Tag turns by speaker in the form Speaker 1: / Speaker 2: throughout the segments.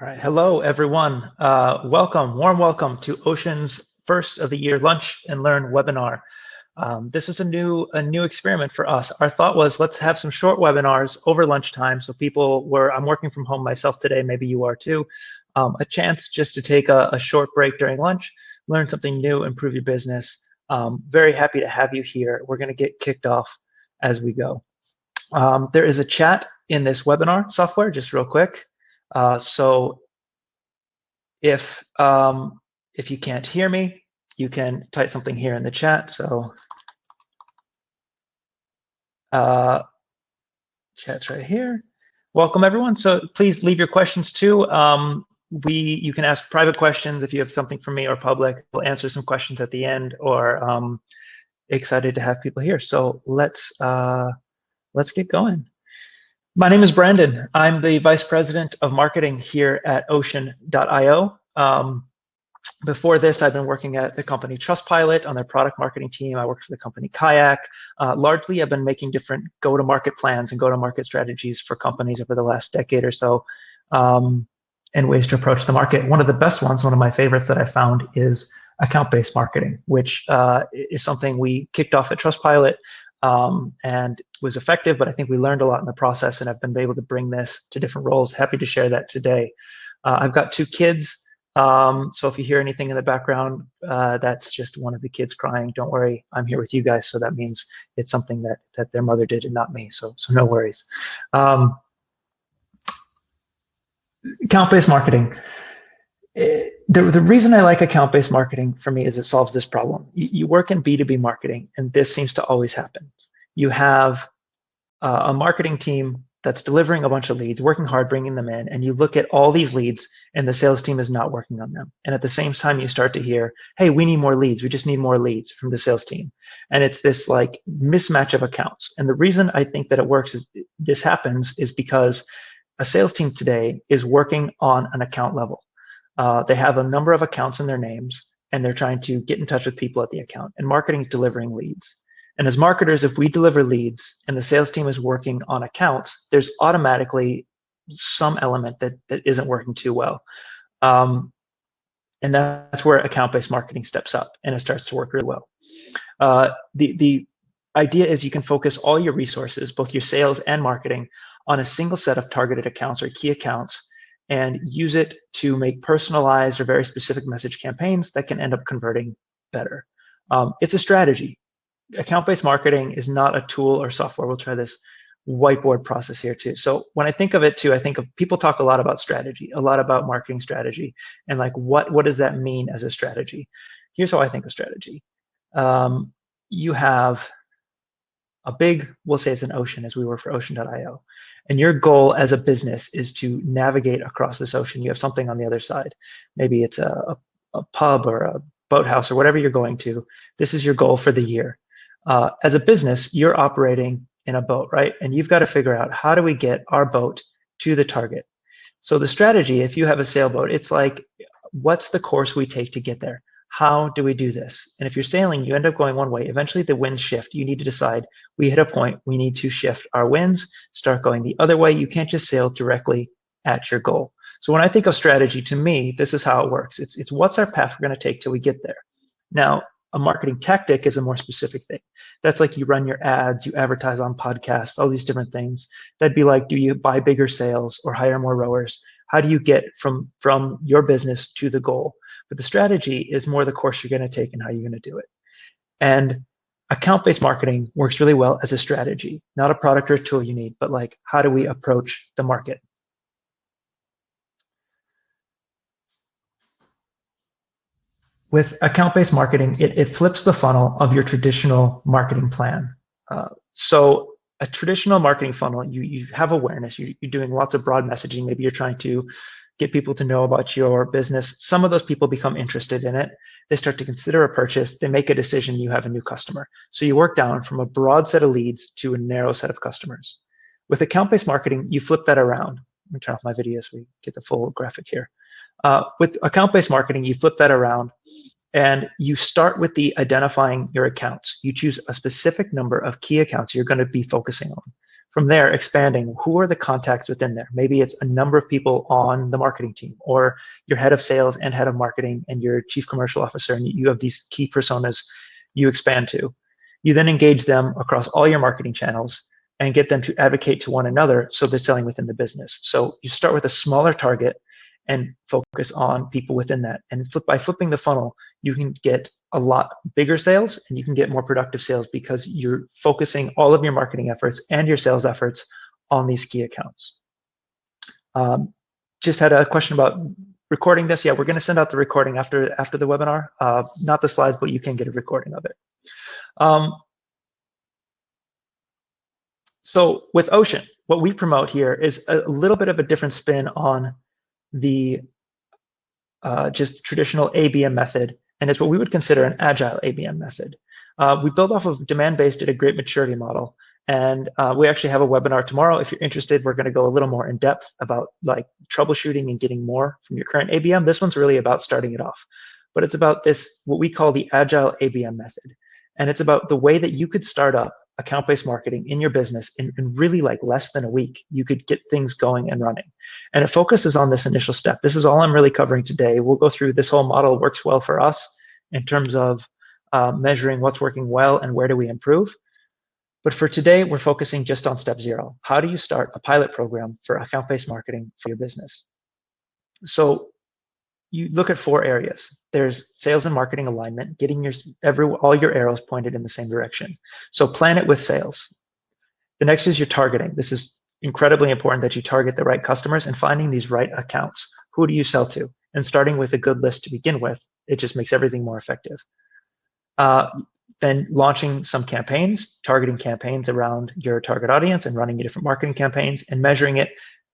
Speaker 1: All right, hello everyone. Warm welcome to Ocean's first of the year Lunch and Learn webinar. This is a new experiment for us. Our thought was let's have some short webinars over lunchtime, so I'm working from home myself today, maybe you are too. A chance just to take a short break during lunch, learn something new, improve your business. Very happy to have you here. We're going to get kicked off as we go. There is a chat in this webinar software, just real quick. So if you can't hear me, you can type something here in the chat. So chat's right here. Welcome everyone. So please leave your questions too. You can ask private questions if you have something for me or public. We'll answer some questions at the end, or excited to have people here. So let's get going. My name is Brandon. I'm the Vice President of Marketing here at Ocean.io. Before this, I've been working at the company Trustpilot on their product marketing team. I worked for the company Kayak. Largely, I've been making different go-to-market plans and go-to-market strategies for companies over the last decade or so, and ways to approach the market. One of the best ones, one of my favorites that I found, is account-based marketing, which is something we kicked off at Trustpilot. And was effective, but I think we learned a lot in the process, and I've been able to bring this to different roles. Happy to share that today. I've got 2 kids, so if you hear anything in the background, that's just one of the kids crying. Don't worry, I'm here with you guys, so that means it's something that their mother did and not me, so no worries. Account-based marketing. The reason I like account-based marketing for me is it solves this problem. You work in B2B marketing, and this seems to always happen. You have a marketing team that's delivering a bunch of leads, working hard, bringing them in, and you look at all these leads, and the sales team is not working on them. And at the same time, you start to hear, hey, we need more leads. We just need more leads from the sales team. And it's this like mismatch of accounts. And the reason I think that it works is this happens is because a sales team today is working on an account level. They have a number of accounts in their names, and they're trying to get in touch with people at the account, and marketing is delivering leads. And as marketers, if we deliver leads and the sales team is working on accounts, there's automatically some element that isn't working too well. And that's where account-based marketing steps up, and it starts to work really well. The idea is you can focus all your resources, both your sales and marketing, on a single set of targeted accounts or key accounts, and use it to make personalized or very specific message campaigns that can end up converting better. It's a strategy. Account-based marketing is not a tool or software. We'll try this whiteboard process here too. So when I think of it too, I think of people talk a lot about strategy, a lot about marketing strategy, and like what does that mean as a strategy? Here's how I think of strategy. You have a big, we'll say it's an ocean, as we were for Ocean.io. And your goal as a business is to navigate across this ocean. You have something on the other side. Maybe it's a pub or a boathouse or whatever you're going to. This is your goal for the year. As a business, you're operating in a boat, right? And you've got to figure out, how do we get our boat to the target? So the strategy, if you have a sailboat, it's like, what's the course we take to get there? How do we do this? And if you're sailing, you end up going one way. Eventually the winds shift. You need to decide, we hit a point, we need to shift our winds, start going the other way. You can't just sail directly at your goal. So when I think of strategy, to me, this is how it works. It's what's our path we're going to take till we get there. Now, a marketing tactic is a more specific thing. That's like you run your ads, you advertise on podcasts, all these different things. That'd be like, do you buy bigger sales or hire more rowers? How do you get from your business to the goal? But the strategy is more the course you're going to take and how you're going to do it. And account-based marketing works really well as a strategy, not a product or a tool you need, but like, how do we approach the market? With account-based marketing, it flips the funnel of your traditional marketing plan. So a traditional marketing funnel, you have awareness, you're doing lots of broad messaging. Maybe you're trying to get people to know about your business. Some of those people become interested in it. They start to consider a purchase. They make a decision. You have a new customer. So you work down from a broad set of leads to a narrow set of customers. With account-based marketing, you flip that around. Let me turn off my video so we get the full graphic here. With account-based marketing, you flip that around and you start with the identifying your accounts. You choose a specific number of key accounts you're going to be focusing on. From there, expanding, who are the contacts within there? Maybe it's a number of people on the marketing team, or your head of sales and head of marketing and your chief commercial officer, and you have these key personas you expand to. You then engage them across all your marketing channels and get them to advocate to one another so they're selling within the business. So you start with a smaller target and focus on people within that. And by flipping the funnel, you can get a lot bigger sales and you can get more productive sales because you're focusing all of your marketing efforts and your sales efforts on these key accounts. Just had a question about recording this. Yeah, we're going to send out the recording after the webinar. Not the slides, but you can get a recording of it. So with Ocean, what we promote here is a little bit of a different spin on the just traditional ABM method, and it's what we would consider an Agile ABM method. We build off of demand-based at a great maturity model, and we actually have a webinar tomorrow. If you're interested, we're going to go a little more in depth about like troubleshooting and getting more from your current ABM. This one's really about starting it off, but it's about this, what we call the Agile ABM method. And it's about the way that you could start up account-based marketing in your business in really like less than a week. You could get things going and running. And it focuses on this initial step. This is all I'm really covering today. We'll go through this whole model. Works well for us in terms of measuring what's working well and where do we improve. But for today, we're focusing just on step 0. How do you start a pilot program for account-based marketing for your business? So you look at 4 areas. There's sales and marketing alignment, getting all your arrows pointed in the same direction. So plan it with sales. The next is your targeting. This is incredibly important that you target the right customers and finding these right accounts. Who do you sell to? And starting with a good list to begin with, it just makes everything more effective. Then launching some campaigns, targeting campaigns around your target audience and running your different marketing campaigns and measuring it,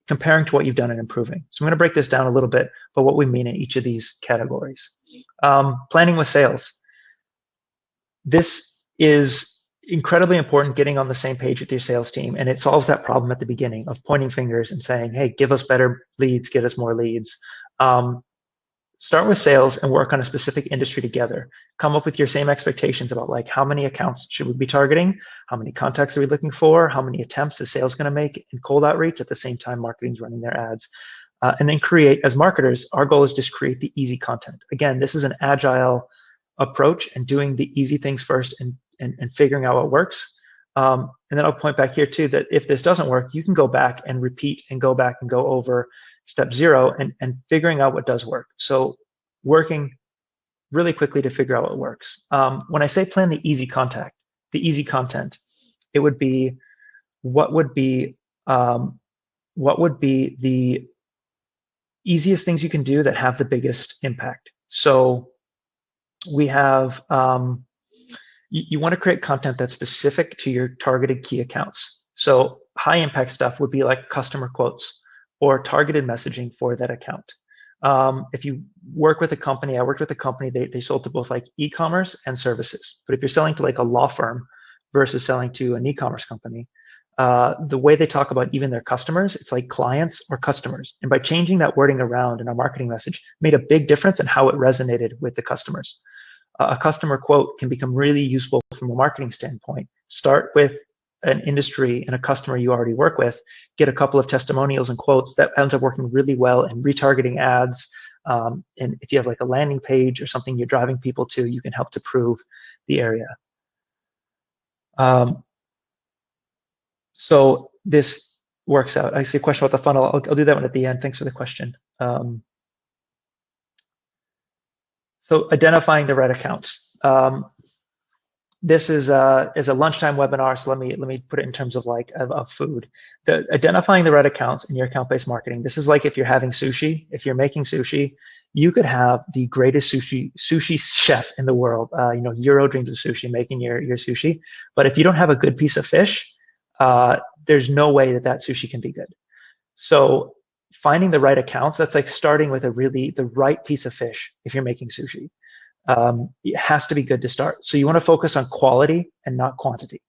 Speaker 1: comparing to what you've done and improving. So I'm going to break this down a little bit, but what we mean in each of these categories. Planning with sales. This is incredibly important, getting on the same page with your sales team, and it solves that problem at the beginning of pointing fingers and saying, hey, give us better leads, get us more leads. Start with sales and work on a specific industry together. Come up with your same expectations about like how many accounts should we be targeting, how many contacts are we looking for, how many attempts is sales going to make in cold outreach at the same time marketing's running their ads. And then create, as marketers, our goal is just create the easy content. Again, this is an agile approach and doing the easy things first and figuring out what works. And then I'll point back here too that if this doesn't work, you can go back and repeat and go back and go over step 0 and figuring out what does work. So working really quickly to figure out what works. When I say plan the easy content, it would be what would be the easiest things you can do that have the biggest impact. So we have you want to create content that's specific to your targeted key accounts. So high impact stuff would be like customer quotes or targeted messaging for that account. If you work with a company, I worked with a company, they sold to both like e-commerce and services. But if you're selling to like a law firm versus selling to an e-commerce company, the way they talk about even their customers, it's like clients or customers. And by changing that wording around in our marketing message, made a big difference in how it resonated with the customers. A customer quote can become really useful from a marketing standpoint. Start with an industry and a customer you already work with, get a couple of testimonials and quotes that ends up working really well in retargeting ads. And if you have like a landing page or something you're driving people to, you can help to prove the area. So this works out. I see a question about the funnel. I'll do that one at the end. Thanks for the question. So identifying the right accounts. This is a lunchtime webinar, so let me put it in terms of like of food. Identifying the right accounts in your account-based marketing. This is like if you're having sushi. If you're making sushi, you could have the greatest sushi chef in the world. Euro dreams of sushi, making your sushi. But if you don't have a good piece of fish, there's no way that sushi can be good. So finding the right accounts, that's like starting with the right piece of fish if you're making sushi. It has to be good to start. So you want to focus on quality and not quantity.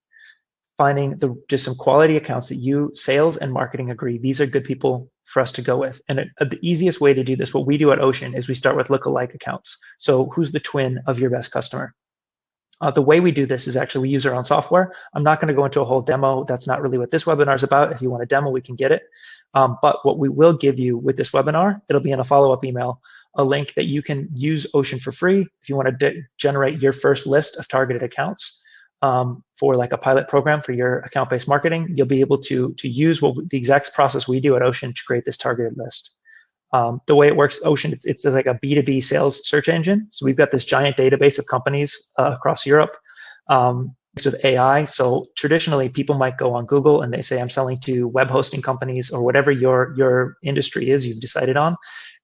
Speaker 1: Finding just some quality accounts that sales and marketing agree, these are good people for us to go with. And the easiest way to do this, what we do at Ocean, is we start with lookalike accounts. So who's the twin of your best customer? The way we do this is actually we use our own software. I'm not going to go into a whole demo. That's not really what this webinar is about. If you want a demo, we can get it. But what we will give you with this webinar, it'll be in a follow-up email, a link that you can use Ocean for free if you want to generate your first list of targeted accounts for like a pilot program for your account-based marketing. You'll be able to use the exact process we do at Ocean to create this targeted list. The way it works, Ocean, it's like a B2B sales search engine. So we've got this giant database of companies across Europe with AI. So traditionally, people might go on Google and they say, I'm selling to web hosting companies or whatever your industry is you've decided on.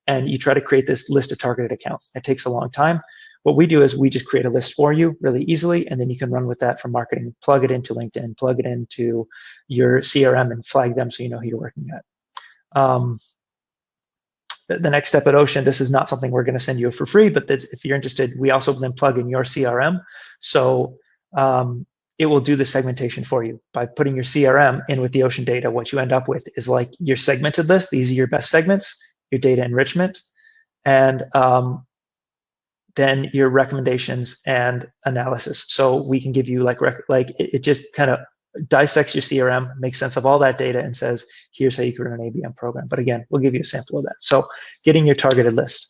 Speaker 1: And you try to create this list of targeted accounts. It takes a long time. What we do is we just create a list for you really easily, and then you can run with that for marketing, plug it into LinkedIn, plug it into your CRM and flag them so you know who you're working at. The next step at Ocean, this is not something we're going to send you for free, but if you're interested, we also then plug in your CRM. So it will do the segmentation for you. By putting your CRM in with the Ocean data, what you end up with is like your segmented list. These are your best segments, your data enrichment, and then your recommendations and analysis. So we can give you it just kind of dissects your CRM, makes sense of all that data, and says, here's how you can run an ABM program. But again, we'll give you a sample of that. So getting your targeted list.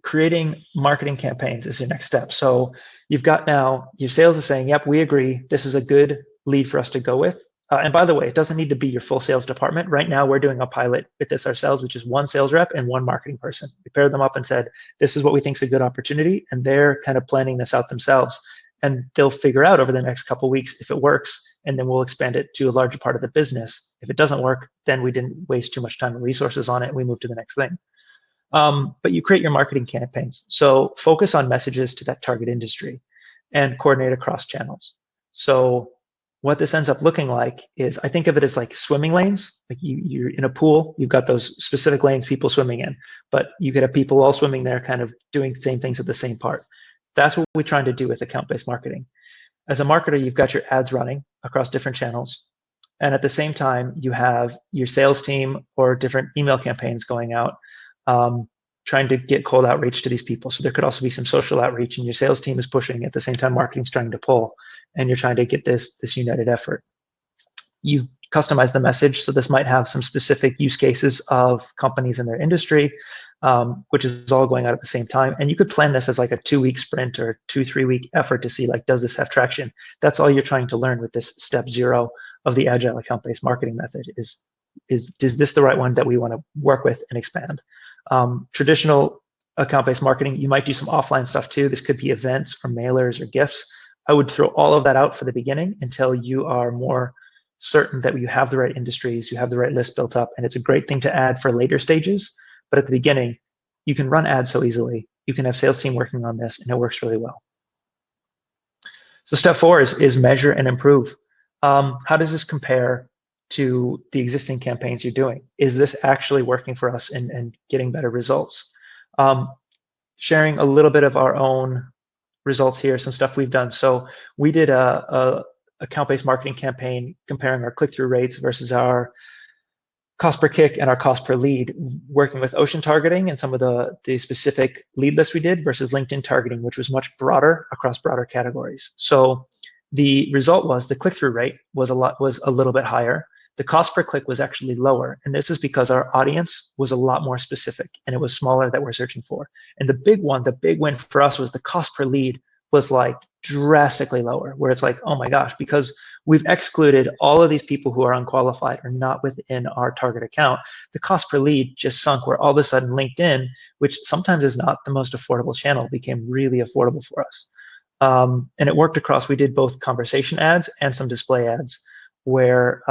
Speaker 1: Creating marketing campaigns is your next step. So you've got now, your sales is saying, yep, we agree, this is a good lead for us to go with. And by the way, it doesn't need to be your full sales department. Right now, we're doing a pilot with this ourselves, which is one sales rep and one marketing person. We paired them up and said, this is what we think is a good opportunity. And they're kind of planning this out themselves. And they'll figure out over the next couple of weeks if it works, and then we'll expand it to a larger part of the business. If it doesn't work, then we didn't waste too much time and resources on it, and we move to the next thing. But you create your marketing campaigns. So focus on messages to that target industry and coordinate across channels. So what this ends up looking like is, I think of it as like swimming lanes. Like you're in a pool, you've got those specific lanes people swimming in, but you could have people all swimming there kind of doing the same things at the same part. That's what we're trying to do with account-based marketing. As a marketer, you've got your ads running across different channels. And at the same time, you have your sales team or different email campaigns going out, trying to get cold outreach to these people. So there could also be some social outreach, and your sales team is pushing at the same time marketing's trying to pull, and you're trying to get this united effort. You've customized the message, so this might have some specific use cases of companies in their industry, which is all going out at the same time. And you could plan this as like a 2-week sprint or 2-3 week effort to see, like, does this have traction? That's all you're trying to learn with this step 0 of the Agile account-based marketing method is this the right one that we want to work with and expand? Traditional account-based marketing, you might do some offline stuff too. This could be events or mailers or gifts. I would throw all of that out for the beginning until you are more certain that you have the right industries, you have the right list built up, and it's a great thing to add for later stages. But at the beginning, you can run ads so easily. You can have sales team working on this, and it works really well. So step 4 is measure and improve. How does this compare to the existing campaigns you're doing? Is this actually working for us and getting better results? Sharing a little bit of our own results here, some stuff we've done. So we did a account-based marketing campaign comparing our click-through rates versus our cost per click and our cost per lead, working with Ocean targeting and some of the specific lead lists we did versus LinkedIn targeting, which was much broader across broader categories. So the result was the click-through rate was a little bit higher. The cost per click was actually lower. And this is because our audience was a lot more specific, and it was smaller that we're searching for. And the big win for us was the cost per lead was like drastically lower, where it's like, oh my gosh, because we've excluded all of these people who are unqualified or not within our target account, the cost per lead just sunk, where all of a sudden LinkedIn, which sometimes is not the most affordable channel, became really affordable for us. And it worked across, we did both conversation ads and some display ads, where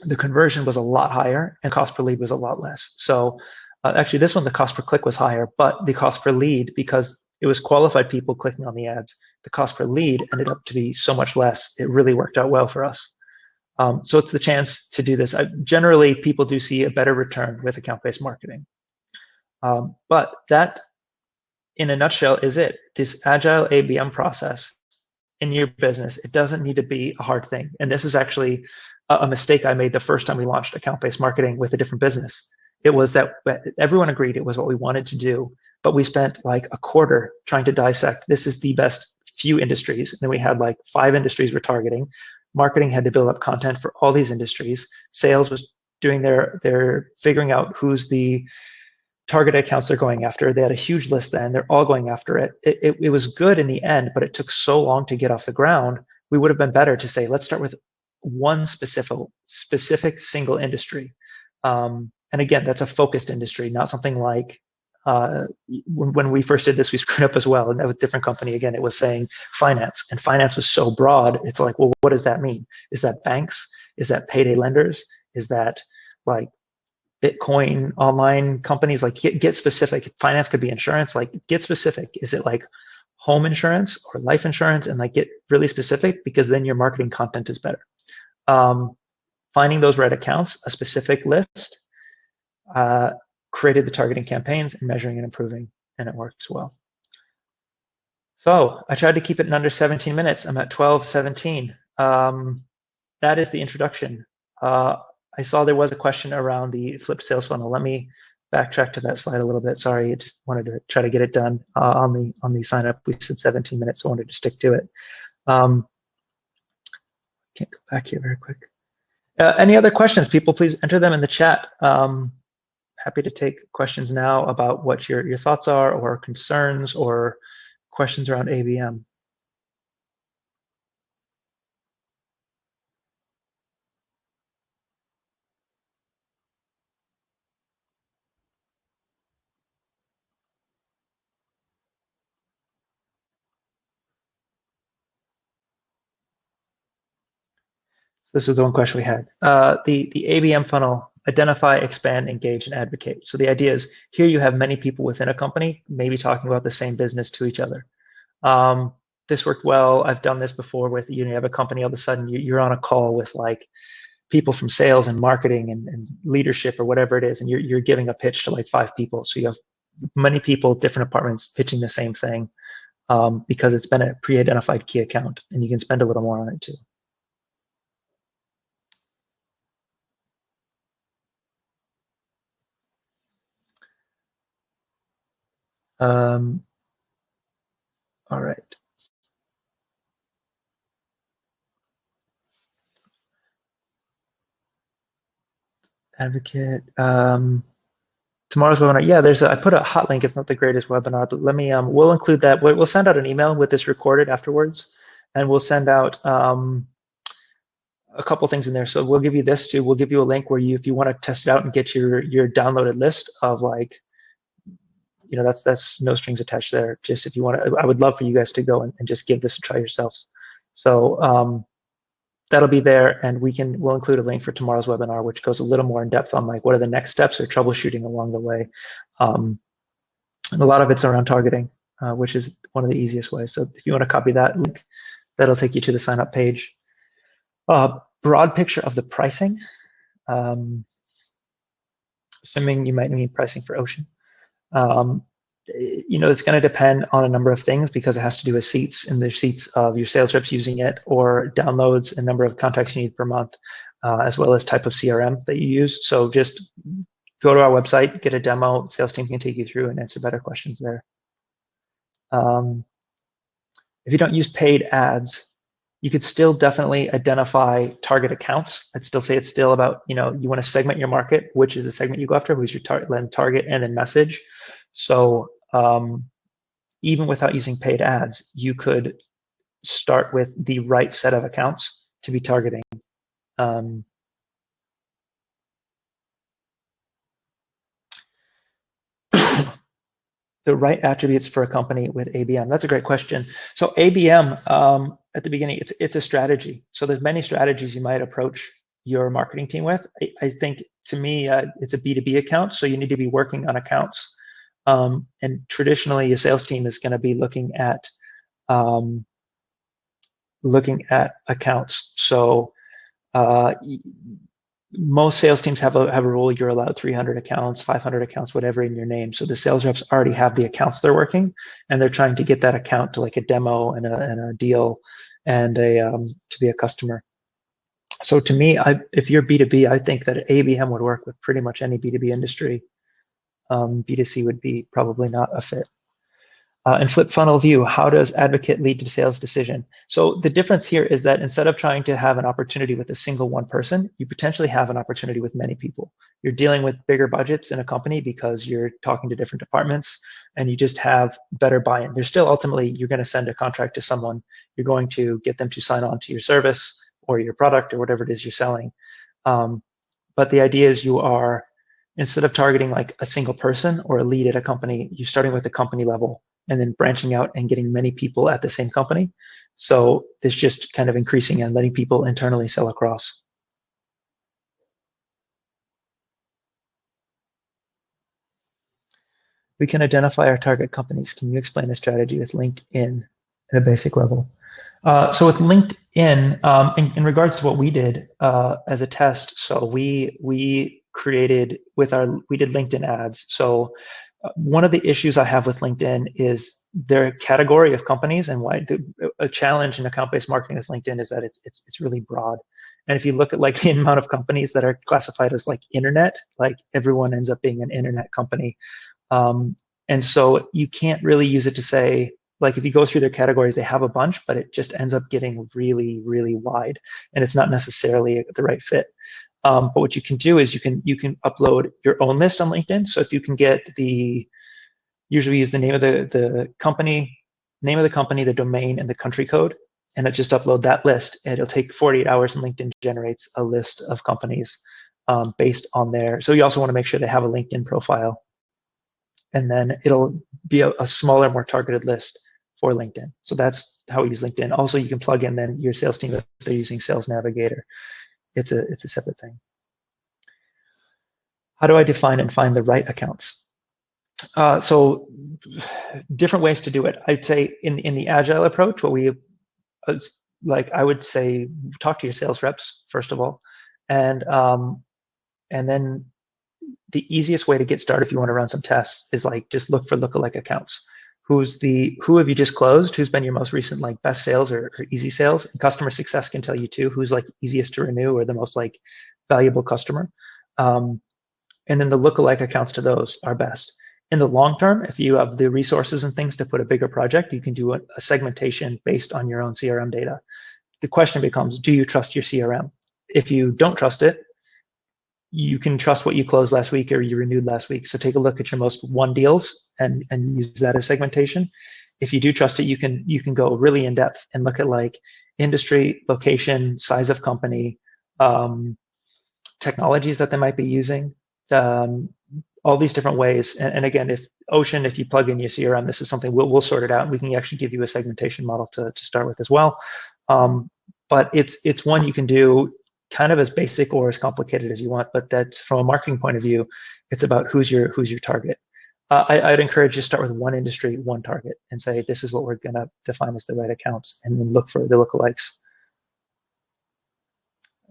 Speaker 1: the conversion was a lot higher and cost per lead was a lot less. So actually this one, the cost per click was higher, but the cost per lead, because it was qualified people clicking on the ads, the cost per lead ended up to be so much less. It really worked out well for us. So it's the chance to do this. Generally, people do see a better return with account-based marketing. But that, in a nutshell, is it. This Agile ABM process in your business, it doesn't need to be a hard thing. And this is actually a mistake I made the first time we launched account-based marketing with a different business. It was that everyone agreed it was what we wanted to do, but we spent like a quarter trying to dissect, this is the best few industries. And then we had like 5 industries we're targeting. Marketing had to build up content for all these industries. Sales was doing their figuring out who's the target accounts they're going after. They had a huge list then. They're all going after it. It was good in the end, but it took so long to get off the ground. We would have been better to say, let's start with one specific single industry. And again, that's a focused industry, not something like when we first did this, we screwed up as well. And that was a different company. Again, it was saying finance, and finance was so broad. It's like, well, what does that mean? Is that banks? Is that payday lenders? Is that like Bitcoin online companies? Like get specific. Finance could be insurance. Like get specific. Is it like home insurance or life insurance? And like get really specific, because then your marketing content is better. Finding those right accounts, a specific list, created the targeting campaigns and measuring and improving, and it works well. So I tried to keep it in under 17 minutes. I'm at 12:17. That is the introduction. I saw there was a question around the flipped sales funnel. Let me backtrack to that slide a little bit. Sorry, I just wanted to try to get it done on the sign up. We said 17 minutes, so I wanted to stick to it. Can't go back here very quick. Any other questions? People, please enter them in the chat. Happy to take questions now about what your thoughts are, or concerns, or questions around ABM. This was the one question we had. The ABM funnel: identify, expand, engage, and advocate. So the idea is, here you have many people within a company, maybe talking about the same business to each other. This worked well. I've done this before with, you have a company, all of a sudden you're on a call with like people from sales and marketing and leadership or whatever it is, and you're giving a pitch to like 5 people. So you have many people, different departments pitching the same thing, because it's been a pre-identified key account, and you can spend a little more on it too. All right. Advocate. Tomorrow's webinar. Yeah, I put a hot link. It's not the greatest webinar, but let me, we'll include that. We'll send out an email with this recorded afterwards, and we'll send out a couple things in there. So we'll give you this too. We'll give you a link where if you want to test it out and get your downloaded list of like, that's no strings attached there. Just if you want to, I would love for you guys to go and just give this a try yourselves. So that'll be there, and we'll include a link for tomorrow's webinar, which goes a little more in depth on like what are the next steps or troubleshooting along the way. And a lot of it's around targeting, which is one of the easiest ways. So if you want to copy that link, that'll take you to the sign up page. Broad picture of the pricing. Assuming you might need pricing for Ocean. It's going to depend on a number of things, because it has to do with seats, and the seats of your sales reps using it, or downloads, and number of contacts you need per month, as well as type of CRM that you use. So just go to our website, get a demo. Sales team can take you through and answer better questions there. If you don't use paid ads, you could still definitely identify target accounts. I'd still say it's still about, you want to segment your market, which is the segment you go after, who's your target, and then message. So even without using paid ads, you could start with the right set of accounts to be targeting. The right attributes for a company with ABM. That's a great question. So ABM, at the beginning, it's a strategy. So there's many strategies you might approach your marketing team with. I think, to me, it's a B2B account, so you need to be working on accounts. And traditionally, your sales team is going to be looking at accounts. So most sales teams have a rule: you're allowed 300 accounts, 500 accounts, whatever in your name. So the sales reps already have the accounts they're working, and they're trying to get that account to like a demo and a deal and to be a customer. So to me, if you're B2B, I think that ABM would work with pretty much any B2B industry. B2C would be probably not a fit. And flip funnel view, how does advocate lead to sales decision? So the difference here is that instead of trying to have an opportunity with a single one person, you potentially have an opportunity with many people. You're dealing with bigger budgets in a company because you're talking to different departments and you just have better buy-in. There's still ultimately, you're going to send a contract to someone. You're going to get them to sign on to your service or your product or whatever it is you're selling. But the idea is you are, instead of targeting like a single person or a lead at a company, you're starting with the company level and then branching out and getting many people at the same company. So it's just kind of increasing and letting people internally sell across. We can identify our target companies. Can you explain the strategy with LinkedIn at a basic level? So with LinkedIn, in regards to what we did as a test, so we created we did LinkedIn ads. So one of the issues I have with LinkedIn is their category of companies, and why a challenge in account-based marketing with LinkedIn is that it's really broad. And if you look at like the amount of companies that are classified as like internet, like everyone ends up being an internet company. And so you can't really use it to say, like if you go through their categories, they have a bunch, but it just ends up getting really, really wide, and it's not necessarily the right fit. But what you can do is you can upload your own list on LinkedIn. So if you can get usually use the name of the company, the domain, and the country code, and it just upload that list. And it'll take 48 hours, and LinkedIn generates a list of companies based on their. So you also want to make sure they have a LinkedIn profile, and then it'll be a smaller, more targeted list for LinkedIn. So that's how we use LinkedIn. Also, you can plug in then your sales team if they're using Sales Navigator. It's a separate thing. How do I define and find the right accounts? So different ways to do it. I'd say in the Agile approach, what we I would say talk to your sales reps first of all, and then the easiest way to get started if you want to run some tests is like just look for lookalike accounts. Who have you just closed? Who's been your most recent like best sales or easy sales? And customer success can tell you too who's like easiest to renew or the most like valuable customer. And then the lookalike accounts to those are best. In the long term, if you have the resources and things to put a bigger project, you can do a segmentation based on your own CRM data. The question becomes, do you trust your CRM? If you don't trust it, you can trust what you closed last week or you renewed last week. So take a look at your most won deals and use that as segmentation. If you do trust it, you can go really in depth and look at like industry, location, size of company, technologies that they might be using, all these different ways. And again, if you plug in your CRM, this is something we'll sort it out. We can actually give you a segmentation model to start with as well. But it's one you can do kind of as basic or as complicated as you want, but that's from a marketing point of view, it's about who's your target. I'd encourage you to start with one industry, one target, and say, this is what we're gonna define as the right accounts, and then look for the lookalikes.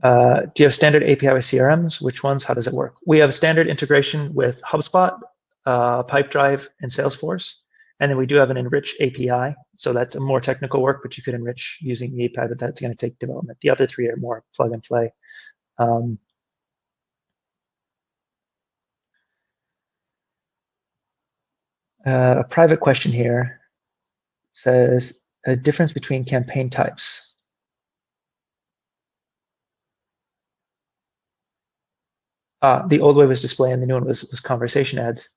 Speaker 1: Do you have standard API with CRMs? Which ones? How does it work? We have standard integration with HubSpot, Pipedrive, and Salesforce. And then we do have an enrich API. So that's a more technical work, but you could enrich using the API, but that's going to take development. The other three are more plug and play. A private question here says a difference between campaign types. The old way was display and the new one was conversation ads.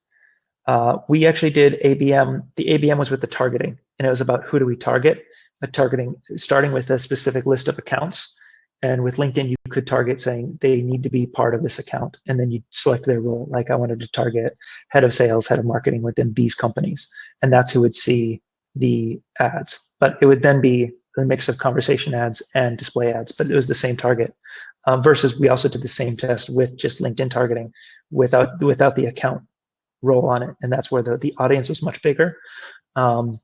Speaker 1: We actually did ABM. The ABM was with the targeting, and it was about who do we target. Targeting, starting with a specific list of accounts. And with LinkedIn, you could target saying they need to be part of this account, and then you select their role. Like I wanted to target head of sales, head of marketing within these companies, and that's who would see the ads. But it would then be a mix of conversation ads and display ads, but it was the same target. Versus we also did the same test with just LinkedIn targeting without the account role on it, and that's where the audience was much bigger. And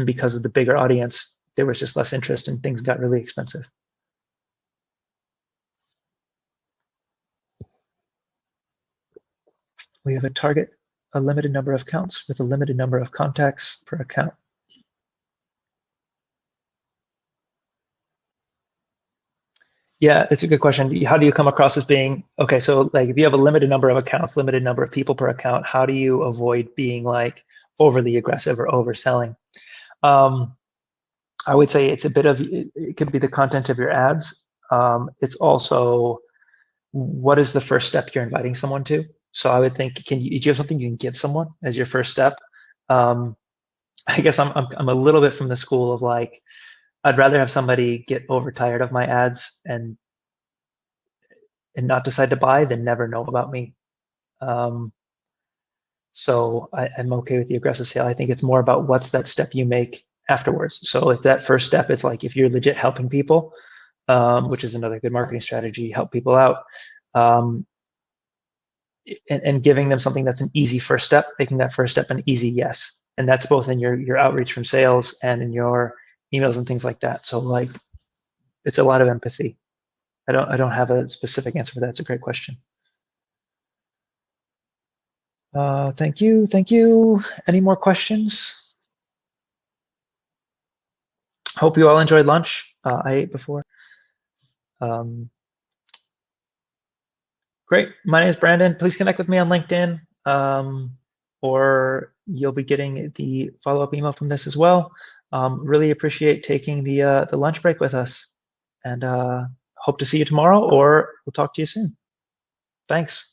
Speaker 1: because of the bigger audience, there was just less interest and things got really expensive. We have a limited number of accounts with a limited number of contacts per account. Yeah, it's a good question. How do you come across as being okay? So like if you have a limited number of accounts, limited number of people per account, how do you avoid being like overly aggressive or overselling? Um, I would say it's a bit of it could be the content of your ads. It's also what is the first step you're inviting someone to? So I would think, do you have something you can give someone as your first step? Um, I guess I'm a little bit from the school of like I'd rather have somebody get overtired of my ads and not decide to buy than never know about me. Um, so I'm okay with the aggressive sale. I think it's more about what's that step you make afterwards. So if that first step is like if you're legit helping people, which is another good marketing strategy, help people out, um, and giving them something that's an easy first step, making that first step an easy yes. And that's both in your outreach from sales and in your emails and things like that. So like it's a lot of empathy. I don't have a specific answer for that. It's a great question. Thank you. Thank you. Any more questions? Hope you all enjoyed lunch. I ate before. Um, great. My name is Brandon. Please connect with me on LinkedIn, or you'll be getting the follow-up email from this as well. Really appreciate taking the lunch break with us, and hope to see you tomorrow, or we'll talk to you soon. Thanks.